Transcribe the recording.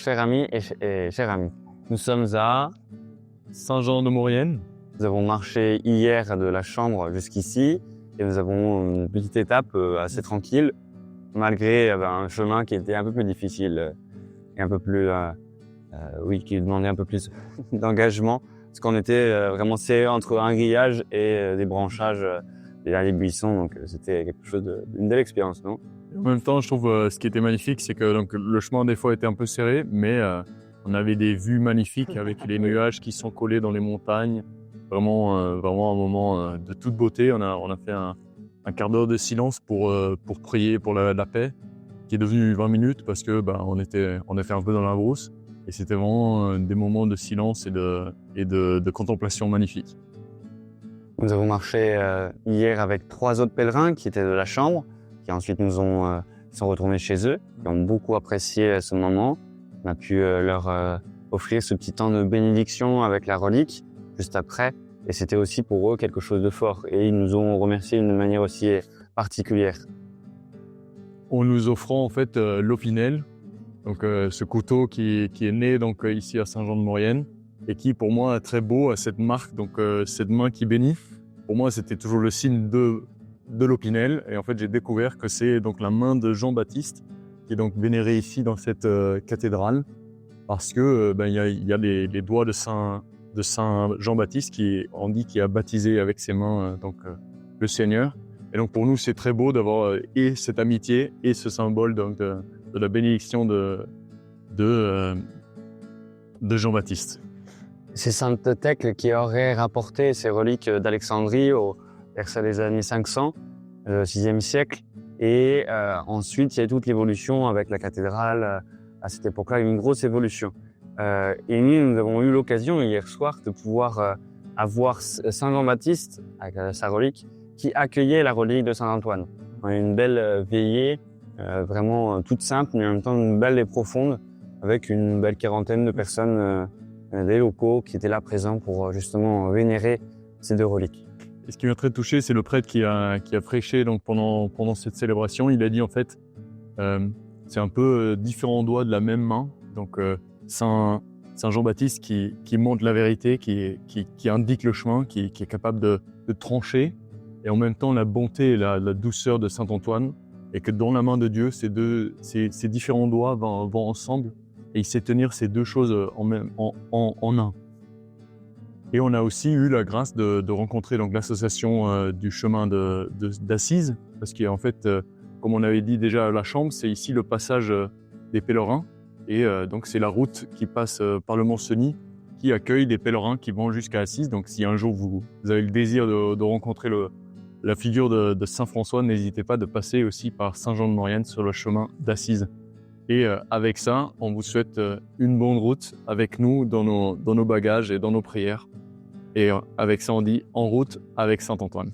chers amis et chers amis. Nous sommes à Saint-Jean-de-Maurienne. Nous avons marché hier de la Chambre jusqu'ici et nous avons une petite étape assez tranquille malgré un chemin qui était un peu plus difficile et un peu plus, qui demandait un peu plus d'engagement parce qu'on était vraiment serré entre un grillage et des branchages derrière les buissons, donc c'était quelque chose d'une belle expérience, non? En même temps, je trouve ce qui était magnifique, c'est que donc, le chemin des fois était un peu serré, mais on avait des vues magnifiques avec les nuages qui sont collés dans les montagnes. Vraiment un moment de toute beauté. On a fait un quart d'heure de silence pour prier pour la paix, qui est devenu 20 minutes parce que on était un peu dans la brousse. Et c'était vraiment des moments de silence et de contemplation magnifiques. Nous avons marché hier avec 3 autres pèlerins qui étaient de la Chambre, qui ensuite sont retournés chez eux, qui ont beaucoup apprécié ce moment. On a pu leur offrir ce petit temps de bénédiction avec la relique juste après, et c'était aussi pour eux quelque chose de fort. Et ils nous ont remerciés d'une manière aussi particulière. En nous offrant en fait l'Opinel, donc ce couteau qui est né donc ici à Saint-Jean-de-Maurienne et qui pour moi est très beau, a cette marque, donc cette main qui bénit. Pour moi, c'était toujours le signe de l'Opinel, et en fait j'ai découvert que c'est donc la main de Jean-Baptiste qui est donc vénérée ici dans cette cathédrale, parce que il y a les doigts de Saint Jean-Baptiste qui a baptisé avec ses mains le Seigneur. Et donc pour nous c'est très beau d'avoir et cette amitié et ce symbole donc de la bénédiction de Jean-Baptiste. C'est Sainte Thècle qui aurait rapporté ces reliques d'Alexandrie vers les années 500, 6e siècle. Et ensuite, il y a toute l'évolution avec la cathédrale. À cette époque-là, une grosse évolution. Et nous avons eu l'occasion hier soir de pouvoir avoir Saint Jean-Baptiste, avec sa relique, qui accueillait la relique de Saint-Antoine. On a eu une belle veillée, vraiment toute simple, mais en même temps belle et profonde, avec une belle quarantaine de personnes, des locaux qui étaient là présents pour justement vénérer ces 2 reliques. Et ce qui m'a très touché, c'est le prêtre qui a prêché donc pendant cette célébration. Il a dit en fait, c'est un peu différents doigts de la même main. Donc Saint Jean-Baptiste qui montre la vérité, qui indique le chemin, qui est capable de trancher, et en même temps la bonté et la douceur de Saint Antoine, et que dans la main de Dieu, ces différents doigts vont ensemble, et il sait tenir ces 2 choses en un. Et on a aussi eu la grâce de rencontrer donc l'association du chemin d'Assise, parce qu'en fait, comme on avait dit déjà à la Chambre, c'est ici le passage des pèlerins, et donc c'est la route qui passe par le Mont-Cenis, qui accueille des pèlerins qui vont jusqu'à Assise. Donc si un jour vous avez le désir de rencontrer la figure de Saint François, n'hésitez pas de passer aussi par Saint-Jean-de-Maurienne sur le chemin d'Assise. Et avec ça, on vous souhaite une bonne route avec nous dans nos bagages et dans nos prières. Et avec ça, on dit en route avec Saint Antoine.